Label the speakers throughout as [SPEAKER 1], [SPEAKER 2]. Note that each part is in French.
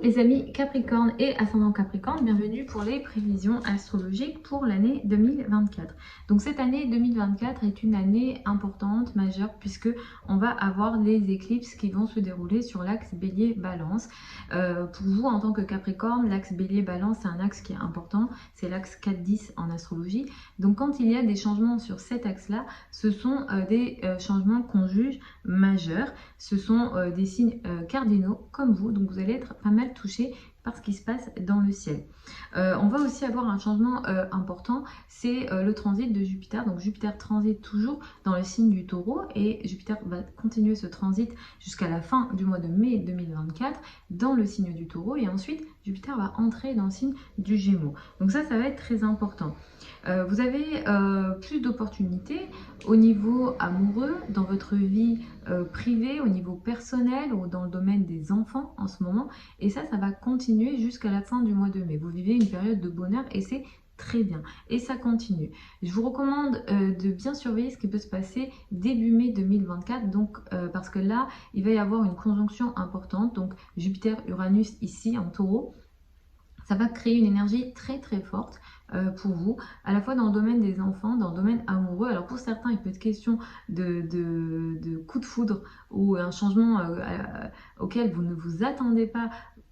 [SPEAKER 1] les amis Capricorne et ascendant Capricorne, bienvenue pour les prévisions astrologiques pour l'année 2024. Donc cette année 2024 est une année importante, majeure, puisque on va avoir les éclipses qui vont se dérouler sur l'axe Bélier-Balance. Pour vous en tant que Capricorne, l'axe Bélier-Balance c'est un axe qui est important, c'est l'axe 4-10 en astrologie. Donc quand il y a des changements sur cet axe-là, ce sont des changements qu'on juge majeurs. Ce sont des signes cardinaux comme vous, donc vous allez être pas mal touché par ce qui se passe dans le ciel. On va aussi avoir un changement important, c'est le transit de Jupiter. Donc Jupiter transite toujours dans le signe du Taureau et Jupiter va continuer ce transit jusqu'à la fin du mois de mai 2024 dans le signe du Taureau et ensuite Jupiter va entrer dans le signe du Gémeaux. Donc ça va être très important. Vous avez plus d'opportunités au niveau amoureux, dans votre vie privée, au niveau personnel ou dans le domaine des enfants en ce moment. Et ça va continuer jusqu'à la fin du mois de mai. Vous vivez une période de bonheur et c'est très bien. Et ça continue. Je vous recommande de bien surveiller ce qui peut se passer début mai 2024. Donc, parce que là, il va y avoir une conjonction importante. Donc, Jupiter-Uranus ici en Taureau. Ça va créer une énergie très très forte pour vous, à la fois dans le domaine des enfants, dans le domaine amoureux. Alors pour certains, il peut être question de coup de foudre ou un changement auquel vous ne vous attendez pas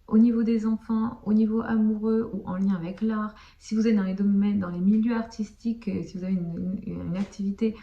[SPEAKER 1] au niveau des enfants, au niveau amoureux ou en lien avec l'art. Si vous êtes dans les domaines, dans les milieux artistiques, si vous avez une activité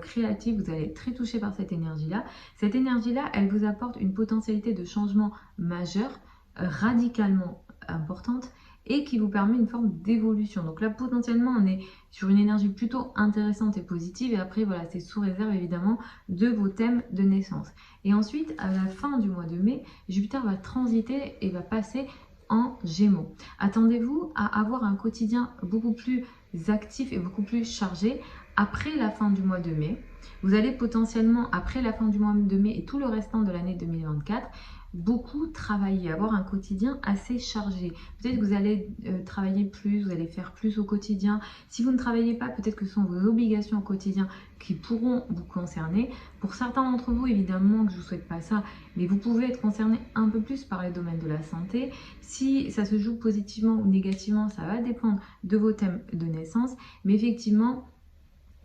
[SPEAKER 1] créative, vous allez être très touché par cette énergie-là. Cette énergie-là, elle vous apporte une potentialité de changement majeur, radicalement importante et qui vous permet une forme d'évolution. Donc là, potentiellement, on est sur une énergie plutôt intéressante et positive. Et après, voilà, c'est sous réserve évidemment de vos thèmes de naissance. Et ensuite, à la fin du mois de mai, Jupiter va transiter et va passer en Gémeaux. Attendez-vous à avoir un quotidien beaucoup plus actif et beaucoup plus chargé après la fin du mois de mai. Vous allez potentiellement, après la fin du mois de mai et tout le restant de l'année 2024, beaucoup travailler, avoir un quotidien assez chargé. Peut-être que vous allez travailler plus, vous allez faire plus au quotidien. Si vous ne travaillez pas, peut-être que ce sont vos obligations au quotidien qui pourront vous concerner. Pour certains d'entre vous, évidemment que je ne vous souhaite pas ça, mais vous pouvez être concerné un peu plus par les domaines de la santé. Si ça se joue positivement ou négativement, ça va dépendre de vos thèmes de naissance. Mais effectivement,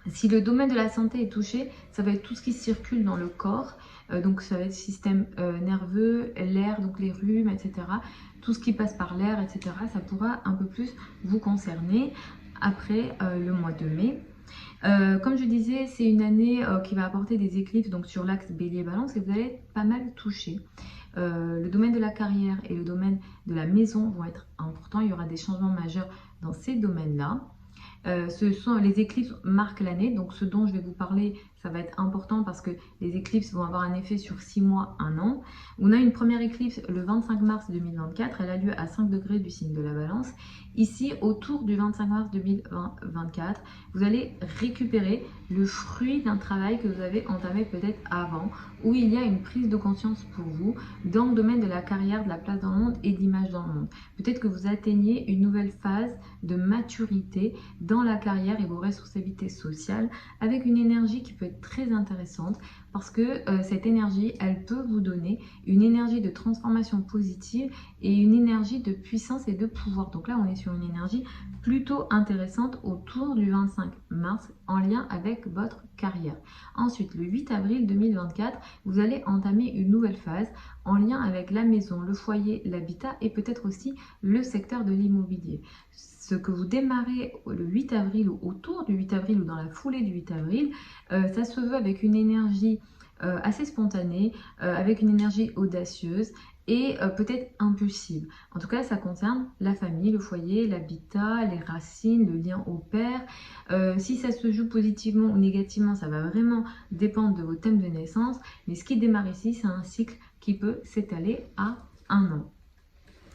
[SPEAKER 1] si le domaine de la santé est touché, ça va être tout ce qui circule dans le corps. Donc ça va être le système nerveux, l'air, donc les rhumes, etc. Tout ce qui passe par l'air, etc. Ça pourra un peu plus vous concerner après le mois de mai. Comme je disais, c'est une année qui va apporter des éclipses donc sur l'axe Bélier-Balance et vous allez être pas mal touché. Le domaine de la carrière et le domaine de la maison vont être importants. Il y aura des changements majeurs dans ces domaines-là. Les éclipses marquent l'année, donc ce dont je vais vous parler, ça va être important parce que les éclipses vont avoir un effet sur 6 mois, 1 an. On a une première éclipse le 25 mars 2024, elle a lieu à 5 degrés du signe de la Balance. Ici, autour du 25 mars 2024, vous allez récupérer le fruit d'un travail que vous avez entamé peut-être avant, où il y a une prise de conscience pour vous dans le domaine de la carrière, de la place dans le monde et d'image dans le monde. Peut-être que vous atteignez une nouvelle phase de maturité dans la carrière et vos responsabilités sociales avec une énergie qui peut être très intéressante parce que cette énergie, elle peut vous donner une énergie de transformation positive et une énergie de puissance et de pouvoir. Donc là, on est sur une énergie plutôt intéressante autour du 25 mars en lien avec votre carrière. Ensuite, le 8 avril 2024, vous allez entamer une nouvelle phase en lien avec la maison, le foyer, l'habitat et peut-être aussi le secteur de l'immobilier. Ce que vous démarrez le 8 avril ou autour du 8 avril ou dans la foulée du 8 avril, ça se veut avec une énergie assez spontanée, avec une énergie audacieuse et peut-être impulsive. En tout cas, ça concerne la famille, le foyer, l'habitat, les racines, le lien au père. Si ça se joue positivement ou négativement, ça va vraiment dépendre de vos thèmes de naissance. Mais ce qui démarre ici, c'est un cycle qui peut s'étaler à 1 an.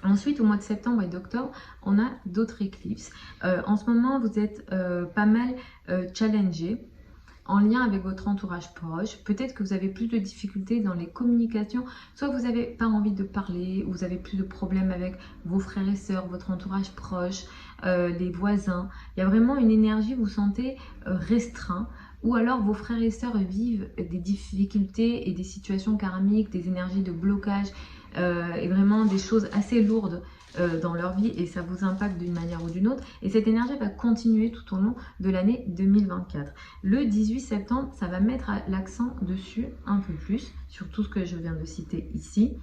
[SPEAKER 1] Ensuite, au mois de septembre et d'octobre, on a d'autres éclipses. En ce moment, vous êtes pas mal challengé en lien avec votre entourage proche. Peut-être que vous avez plus de difficultés dans les communications, soit vous n'avez pas envie de parler, ou vous avez plus de problèmes avec vos frères et sœurs, votre entourage proche, les voisins. Il y a vraiment une énergie, vous sentez restreint, ou alors vos frères et sœurs vivent des difficultés et des situations karmiques, des énergies de blocage, et vraiment des choses assez lourdes dans leur vie et ça vous impacte d'une manière ou d'une autre. Et cette énergie va continuer tout au long de l'année 2024. Le 18 septembre, ça va mettre l'accent dessus un peu plus, sur tout ce que je viens de citer ici.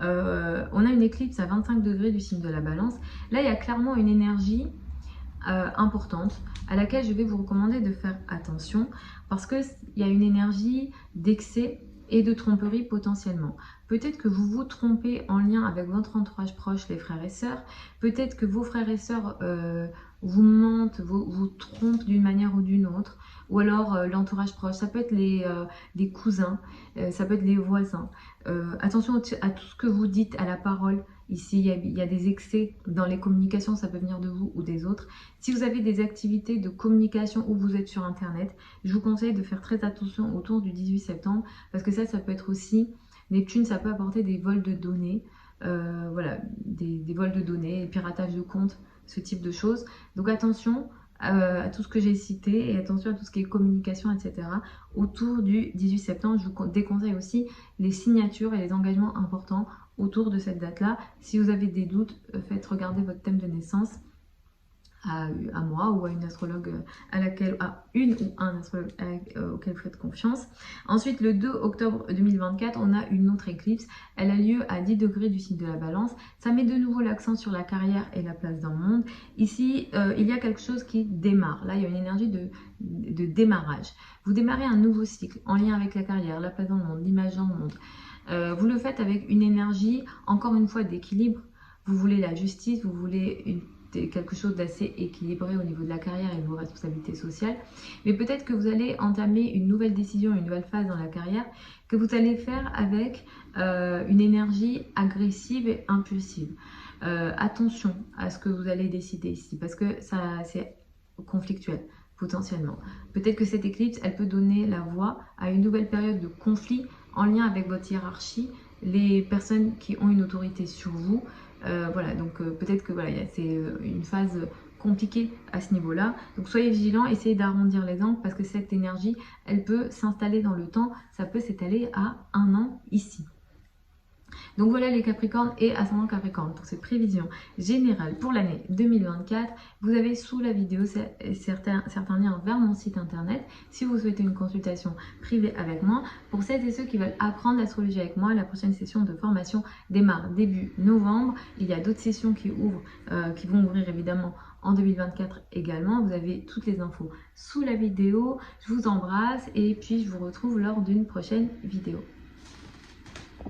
[SPEAKER 1] On a une éclipse à 25 degrés du signe de la Balance. Là, il y a clairement une énergie importante à laquelle je vais vous recommander de faire attention parce qu'il y a une énergie d'excès et de tromperie potentiellement. Peut-être que vous vous trompez en lien avec votre entourage proche, les frères et sœurs. Peut-être que vos frères et sœurs vous mentent, vous trompent d'une manière ou d'une autre. Ou alors l'entourage proche, ça peut être des cousins, ça peut être les voisins. Attention à tout ce que vous dites, à la parole. Ici, il y a des excès dans les communications, ça peut venir de vous ou des autres. Si vous avez des activités de communication ou vous êtes sur Internet, je vous conseille de faire très attention autour du 18 septembre parce que ça peut être aussi, Neptune, ça peut apporter des vols de données, voilà, des vols de données, piratage de comptes, ce type de choses. Donc attention à tout ce que j'ai cité et attention à tout ce qui est communication, etc. Autour du 18 septembre, je vous déconseille aussi les signatures et les engagements importants autour de cette date-là. Si vous avez des doutes, faites regarder votre thème de naissance à moi ou à une astrologue auquel vous faites confiance. Ensuite, le 2 octobre 2024, on a une autre éclipse. Elle a lieu à 10 degrés du signe de la Balance. Ça met de nouveau l'accent sur la carrière et la place dans le monde. Ici, il y a quelque chose qui démarre. Là, il y a une énergie de démarrage. Vous démarrez un nouveau cycle en lien avec la carrière, la place dans le monde, l'image dans le monde. Vous le faites avec une énergie, encore une fois, d'équilibre. Vous voulez la justice, vous voulez quelque chose d'assez équilibré au niveau de la carrière et de vos responsabilités sociales. Mais peut-être que vous allez entamer une nouvelle décision, une nouvelle phase dans la carrière que vous allez faire avec une énergie agressive et impulsive. Attention à ce que vous allez décider ici parce que c'est conflictuel potentiellement. Peut-être que cette éclipse, elle peut donner la voie à une nouvelle période de conflit en lien avec votre hiérarchie, les personnes qui ont une autorité sur vous. Voilà, donc peut-être que voilà, c'est une phase compliquée à ce niveau-là. Donc soyez vigilants, essayez d'arrondir les angles parce que cette énergie, elle peut s'installer dans le temps. Ça peut s'étaler à 1 an ici. Donc voilà les Capricornes et ascendant Capricorne pour cette prévision générale pour l'année 2024. Vous avez sous la vidéo certains liens vers mon site internet si vous souhaitez une consultation privée avec moi. Pour celles et ceux qui veulent apprendre l'astrologie avec moi, la prochaine session de formation démarre début novembre. Il y a d'autres sessions qui vont ouvrir évidemment en 2024 également. Vous avez toutes les infos sous la vidéo. Je vous embrasse et puis je vous retrouve lors d'une prochaine vidéo.